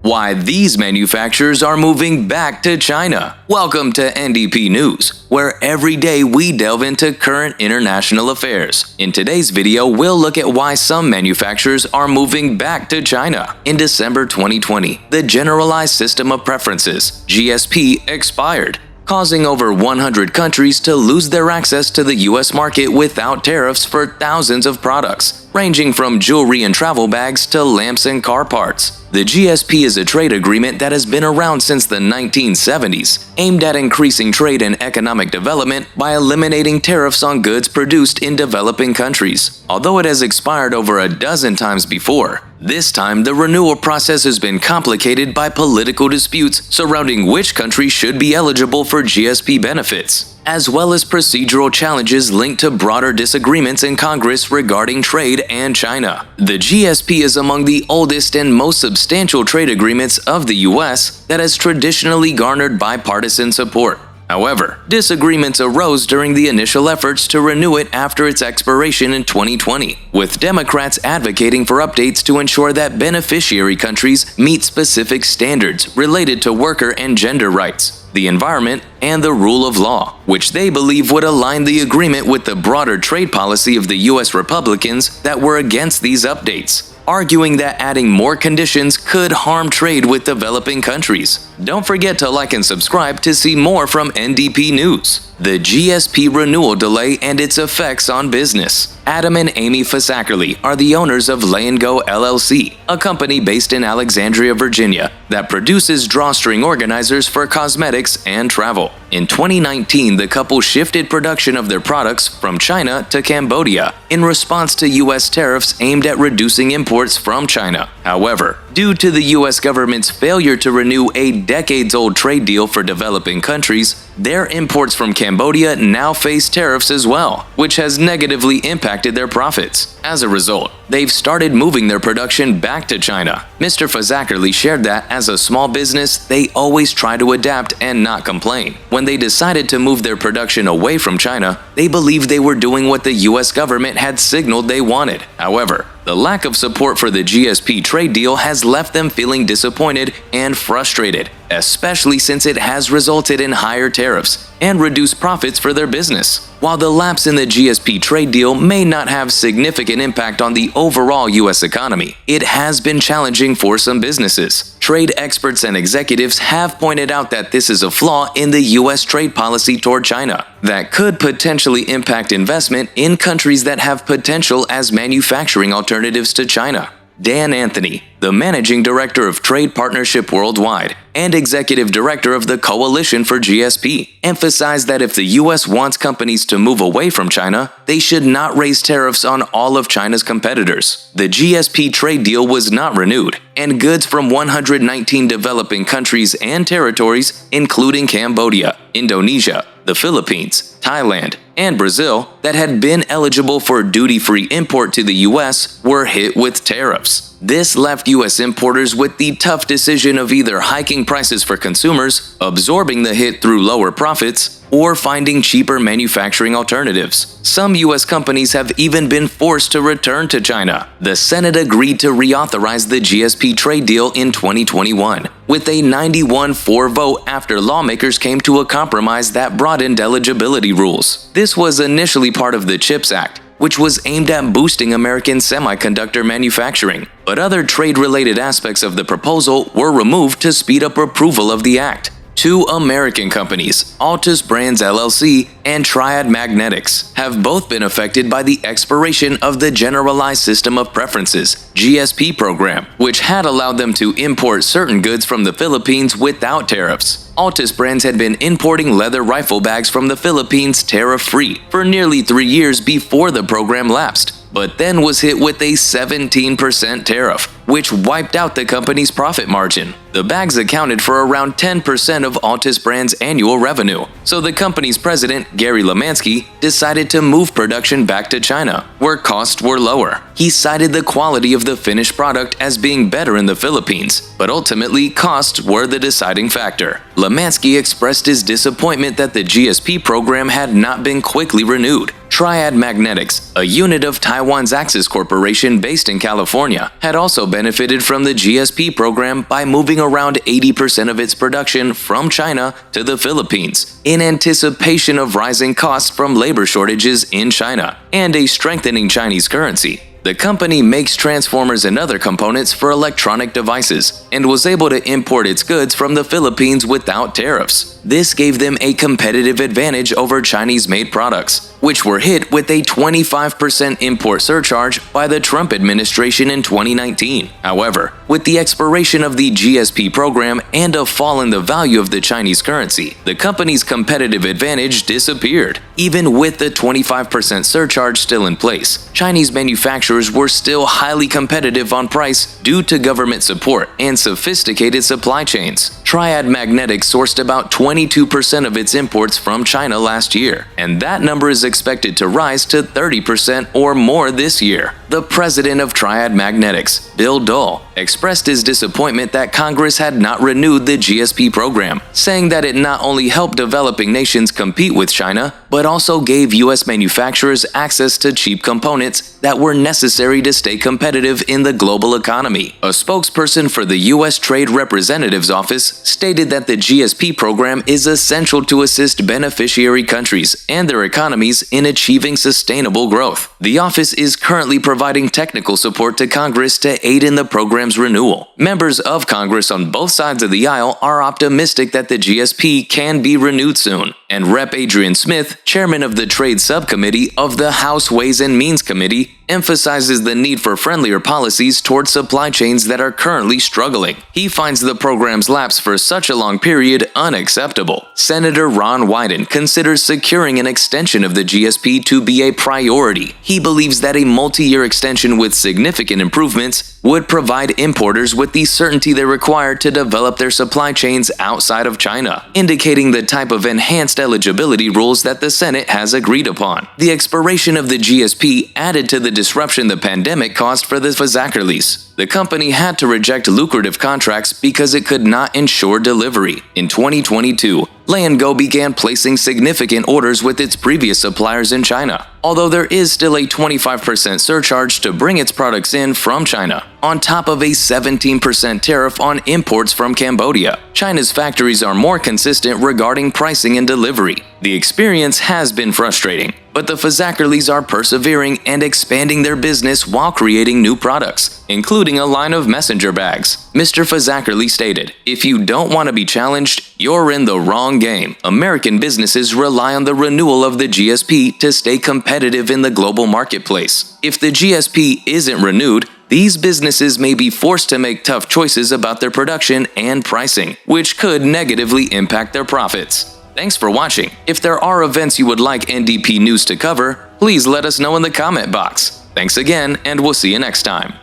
why these manufacturers are moving back to China. Welcome to N.D.P News, where every day we delve into current international affairs. In today's video, we'll look at why some manufacturers are moving back to China. In December 2020, the Generalized System of Preferences (GSP) expired, causing over 100 countries to lose their access to the U.S. market without tariffs for thousands of products, ranging from jewelry and travel bags to lamps and car parts. The GSP is a trade agreement that has been around since the 1970s, aimed at increasing trade and economic development by eliminating tariffs on goods produced in developing countries. Although it has expired over a dozen times before, this time the renewal process has been complicated by political disputes surrounding which country should be eligible for GSP benefits, as well as procedural challenges linked to broader disagreements in Congress regarding trade and China. The GSP is among the oldest and most substantial trade agreements of the U.S. that has traditionally garnered bipartisan support. However, disagreements arose during the initial efforts to renew it after its expiration in 2020, with Democrats advocating for updates to ensure that beneficiary countries meet specific standards related to worker and gender rights, the environment, and the rule of law, which they believe would align the agreement with the broader trade policy of the U.S. Republicans that were against these updates, arguing that adding more conditions could harm trade with developing countries. Don't forget to like and subscribe to see more from N.D.P News. The GSP renewal delay and its effects on business. Adam and Amy Fasackerly are the owners of Lay & Go LLC, a company based in Alexandria, Virginia, that produces drawstring organizers for cosmetics and travel. In 2019, the couple shifted production of their products from China to Cambodia in response to U.S. tariffs aimed at reducing imports from China. However, due to the U.S. government's failure to renew a decades-old trade deal for developing countries, their imports from Cambodia now face tariffs as well, which has negatively impacted their profits. As a result, they've started moving their production back to China. Mr. Fasackerly shared that as a small business, they always try to adapt and not complain. When they decided to move their production away from China, they believed they were doing what the U.S. government had signaled they wanted. However, the lack of support for the GSP trade deal has left them feeling disappointed and frustrated, especially since it has resulted in higher tariffs and reduced profits for their business. While the lapse in the GSP trade deal may not have significant impact on the overall U.S. economy, it has been challenging for some businesses. Trade experts and executives have pointed out that this is a flaw in the U.S. trade policy toward China that could potentially impact investment in countries that have potential as manufacturing alternatives to China. Dan Anthony, the Managing Director of Trade Partnership Worldwide and Executive Director of the Coalition for GSP, emphasized that if the U.S. wants companies to move away from China, they should not raise tariffs on all of China's competitors. The GSP trade deal was not renewed, and goods from 119 developing countries and territories, including Cambodia, Indonesia, the Philippines, Thailand, and Brazil that had been eligible for duty-free import to the U.S. were hit with tariffs. This left U.S. importers with the tough decision of either hiking prices for consumers, absorbing the hit through lower profits, or finding cheaper manufacturing alternatives. Some U.S. companies have even been forced to return to China. The Senate agreed to reauthorize the GSP trade deal in 2021, with a 91-4 vote after lawmakers came to a compromise that broadened eligibility rules. This was initially part of the CHIPS Act, which was aimed at boosting American semiconductor manufacturing, but other trade-related aspects of the proposal were removed to speed up approval of the act. Two American companies, Altus Brands LLC and Triad Magnetics, have both been affected by the expiration of the Generalized System of Preferences (GSP) program, which had allowed them to import certain goods from the Philippines without tariffs. Altus Brands had been importing leather rifle bags from the Philippines tariff-free for nearly 3 years before the program lapsed, but then was hit with a 17% tariff, which wiped out the company's profit margin. The bags accounted for around 10% of Altus Brands' annual revenue, so the company's president, Gary Lemansky, decided to move production back to China, where costs were lower. He cited the quality of the finished product as being better in the Philippines, but ultimately costs were the deciding factor. Lemansky expressed his disappointment that the GSP program had not been quickly renewed. Triad Magnetics, a unit of Taiwan's Axis Corporation based in California, had also benefited from the GSP program by moving around 80% of its production from China to the Philippines, in anticipation of rising costs from labor shortages in China and a strengthening Chinese currency. The company makes transformers and other components for electronic devices and was able to import its goods from the Philippines without tariffs. This gave them a competitive advantage over Chinese-made products, which were hit with a 25% import surcharge by the Trump administration in 2019. However, with the expiration of the GSP program and a fall in the value of the Chinese currency, the company's competitive advantage disappeared. Even with the 25% surcharge still in place, Chinese manufacturers were still highly competitive on price due to government support and sophisticated supply chains. Triad Magnetics sourced about 22% of its imports from China last year, and that number is expected to rise to 30% or more this year. The president of Triad Magnetics, Bill Dull, expressed his disappointment that Congress had not renewed the GSP program, saying that it not only helped developing nations compete with China, but also gave U.S. manufacturers access to cheap components that were necessary to stay competitive in the global economy. A spokesperson for the U.S. Trade Representative's office stated that the GSP program is essential to assist beneficiary countries and their economies in achieving sustainable growth. The office is currently providing technical support to Congress to aid in the program's renewal. Members of Congress on both sides of the aisle are optimistic that the GSP can be renewed soon, and Rep. Adrian Smith, chairman of the Trade Subcommittee of the House Ways and Means Committee, emphasizes the need for friendlier policies towards supply chains that are currently struggling. He finds the program's lapse for such a long period unacceptable. Senator Ron Wyden considers securing an extension of the GSP to be a priority. He believes that a multi-year extension with significant improvements would provide importers with the certainty they require to develop their supply chains outside of China, indicating the type of enhanced eligibility rules that the Senate has agreed upon. The expiration of the GSP added to the disruption the pandemic caused for the Fazakkerlis. The company had to reject lucrative contracts because it could not ensure delivery. In 2022, Lay & Go began placing significant orders with its previous suppliers in China, although there is still a 25% surcharge to bring its products in from China, on top of a 17% tariff on imports from Cambodia. China's factories are more consistent regarding pricing and delivery. The experience has been frustrating, but the Fazakkerlis are persevering and expanding their business while creating new products, including a line of messenger bags. Mr. Fazakkerli stated, "If you don't want to be challenged, you're in the wrong game." American businesses rely on the renewal of the GSP to stay competitive in the global marketplace. If the GSP isn't renewed, these businesses may be forced to make tough choices about their production and pricing, which could negatively impact their profits. Thanks for watching. If there are events you would like N.D.P. News to cover, please let us know in the comment box. Thanks again, and we'll see you next time.